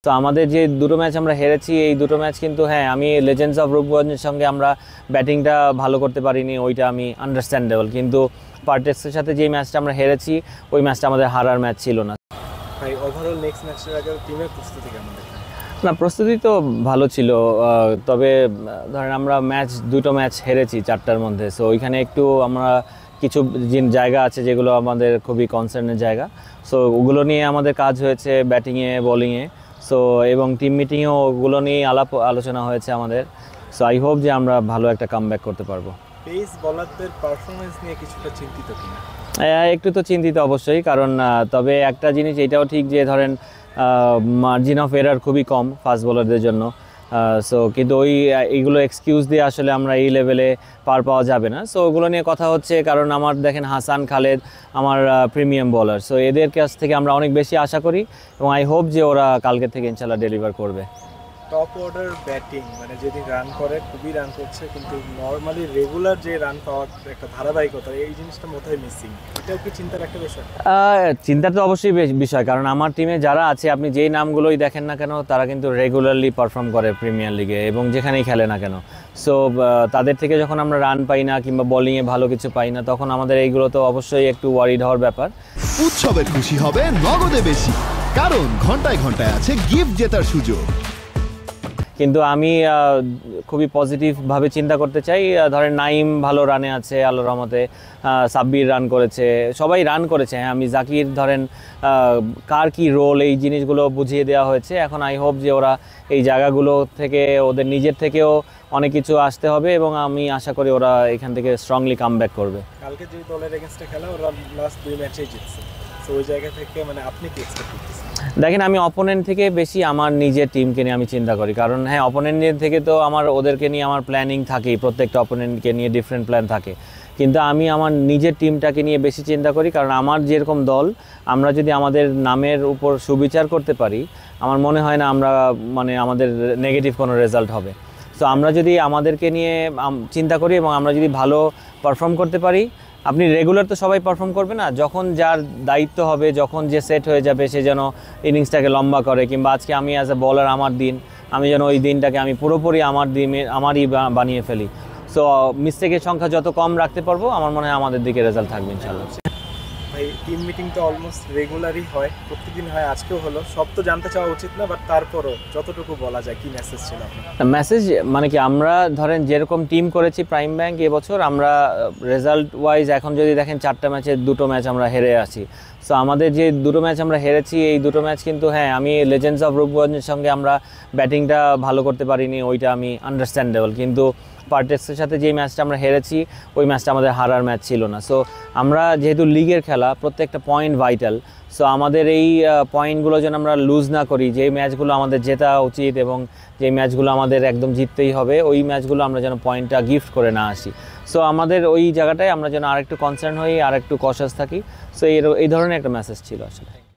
So আমাদের যে দুটো ম্যাচ আমরা হেরেছি, এই দুটো ম্যাচ কিন্তু হ্যাঁ, আমি লেজেন্ডস অফ রূপগঞ্জের সঙ্গে আমরা ব্যাটিংটা ভালো করতে পারিনি, ওইটা আমি আন্ডারস্ট্যান্ডেবল। কিন্তু পার্টেক্সের সাথে যে ম্যাচটা আমরা হেরেছি, ওই ম্যাচটা আমাদের হারার ম্যাচ ছিল না। ভাই ওভারঅল নেক্সট ম্যাচের আগে টিমের প্রস্তুতি কেমন দেখেন? না, প্রস্তুতি তো ভালো ছিল, তবে ধরেন আমরা দুটো ম্যাচ হেরেছি 4টার মধ্যে। সো ওইখানে একটু আমরা কিছু জায়গা আছে যেগুলো আমাদের খুবই কনসার্নের জায়গা। সো ওগুলো নিয়ে আমাদের কাজ হয়েছে ব্যাটিংয়ে, বোলিংয়ে। সো এবং টিম মিটিংয়েও ওগুলো নিয়ে আলোচনা হয়েছে আমাদের। সো আই হোপ যে আমরা ভালো একটা কামব্যাক করতে পারবো। পেস বোলারদের পারফরমেন্স নিয়ে কিছুটা চিন্তিত কিনা? একটু তো চিন্তিত অবশ্যই, কারণ তবে একটা জিনিস এটাও ঠিক যে ধরেন মার্জিন অফ এরার খুবই কম ফাস্ট বোলারদের জন্য। সো কিন্তু এইগুলো এক্সকিউজ দিয়ে আসলে আমরা এই লেভেলে পাওয়া যাবে না। সো ওগুলো নিয়ে কথা হচ্ছে, কারণ আমার দেখেন হাসান, খালেদ আমার প্রিমিয়াম বোলার। সো এদের কাছ থেকে আমরা অনেক বেশি আশা করি এবং আই হোপ যে ওরা কালকে থেকে ইনশাল্লাহ ডেলিভার করবে। টপ অর্ডার ব্যাটিং মানে যেদিন রান করে খুবই রান করছে, কিন্তু নর্মালি রেগুলার যে রান পাওয়ার একটা ধারাবাহিকতা, এই জিনিসটা মোটাই মিসিং। এটাও কি চিন্তার একটা বিষয়? চিন্তার তো অবশ্যই বিষয়, কারণ আমার টিমে যারা আছে আপনি যেই নামগুলোই দেখেন না কেন, তারা কিন্তু রেগুলারলি পারফর্ম করে প্রিমিয়ার লিগে এবং যেখানেই খেলে না কেন। সো তাদের থেকে যখন আমরা রান পাই না কিংবা বোলিংয়ে ভালো কিছু পাই না, তখন আমাদের এইগুলো তো অবশ্যই একটু ওয়ারিড হওয়ার ব্যাপার। উৎসবের খুশি হবে নগদে বেশি, কারণ ঘন্টায় ঘন্টায় আছে গিফট জেতার সুযোগ। কিন্তু আমি খুবই পজিটিভভাবে চিন্তা করতে চাই। ধরেন নাইম ভালো রানে আছে আল্লাহর রহমতে, সাব্বির রান করেছে, সবাই রান করেছে। হ্যাঁ, আমি জাকির ধরেন কার কি রোল, এই জিনিসগুলো বুঝিয়ে দেওয়া হয়েছে। এখন আই হোপ যে ওরা এই জায়গাগুলো থেকে ওদের নিজের থেকেও অনেক কিছু আসতে হবে এবং আমি আশা করি ওরা এখান থেকে স্ট্রংলি কামব্যাক করবে। কালকে যে দলের এগেইনস্টে খেলা, ওরা লাস্ট 2 ম্যাচেই জিতছে। সো ওই জায়গা থেকে মানে আপনি কি এক্সপেক্ট করতেছেন? দেখেন, আমি অপোনেন্ট থেকে বেশি আমার নিজের টিমকে নিয়ে আমি চিন্তা করি, কারণ হ্যাঁ, অপোনেন্টের থেকে তো ওদেরকে নিয়ে আমার প্ল্যানিং থাকেই, প্রত্যেকটা অপোনেন্টকে নিয়ে ডিফারেন্ট প্ল্যান থাকে। কিন্তু আমি আমার নিজের টিমটাকে নিয়ে বেশি চিন্তা করি, কারণ আমার যেরকম দল, আমরা যদি আমাদের নামের উপর সুবিচার করতে পারি, আমার মনে হয় না আমরা আমাদের নেগেটিভ কোনো রেজাল্ট হবে। সো আমরা যদি আমাদেরকে নিয়ে চিন্তা করি এবং আমরা যদি ভালো পারফর্ম করতে পারি, আপনি রেগুলার তো সবাই পারফর্ম করবে না, যখন যার দায়িত্ব হবে, যখন যে সেট হয়ে যাবে, সে যেন ইনিংসটাকে লম্বা করে। কিংবা আজকে আমি অ্যাজ এ বলার আমার দিন, আমি যেন ওই দিনটাকে আমি পুরোপুরি আমারই বানিয়ে ফেলি। সো মিস্টেকের সংখ্যা যত কম রাখতে পারবো, আমার মনে হয় আমাদের দিকে রেজাল্ট থাকবে ইনশাআল্লাহ। ভাই টিম মিটিং তো অলমোস্ট রেগুলারই হয়, প্রত্যেকদিন হয়, আজকেও হলো। সব তো জানতে চাওয়া উচিত না, বাট তারপরও যতটুকু বলা যায়, কি মেসেজ ছিল আপনার? মেসেজ কি, আমরা ধরেন যেরকম টিম করেছি প্রাইম ব্যাংক এবছর, আমরা রেজাল্ট ওয়াইজ এখন যদি দেখেন 4টা ম্যাচে 2টো ম্যাচ আমরা হেরে আসি। সো আমাদের যে দুটো ম্যাচ আমরা হেরেছি, এই দুটো ম্যাচ কিন্তু হ্যাঁ, আমি লেজেন্ডস অফ রূপগঞ্জের সঙ্গে আমরা ব্যাটিংটা ভালো করতে পারিনি, ওইটা আমি আন্ডারস্ট্যান্ডেবল। কিন্তু পার্টেক্সের সাথে যেই ম্যাচটা আমরা হেরেছি, ওই ম্যাচটা আমাদের হারার ম্যাচ ছিল না। সো আমরা যেহেতু লিগের খেলা, প্রত্যেকটা পয়েন্ট ভাইটাল। সো আমাদের এই পয়েন্টগুলো যেন আমরা লুজ না করি, যেই ম্যাচগুলো আমাদের জেতা উচিত এবং যেই ম্যাচগুলো আমাদের একদম জিততেই হবে, ওই ম্যাচগুলো আমরা যেন পয়েন্টটা গিফট করে না আসি। সো আমাদের ওই জায়গাটায় আমরা যেন আরেকটু কনসার্ন হই, আরেকটু কশাস থাকি। সো এই ধরনের একটা মেসেজ ছিল আসলে।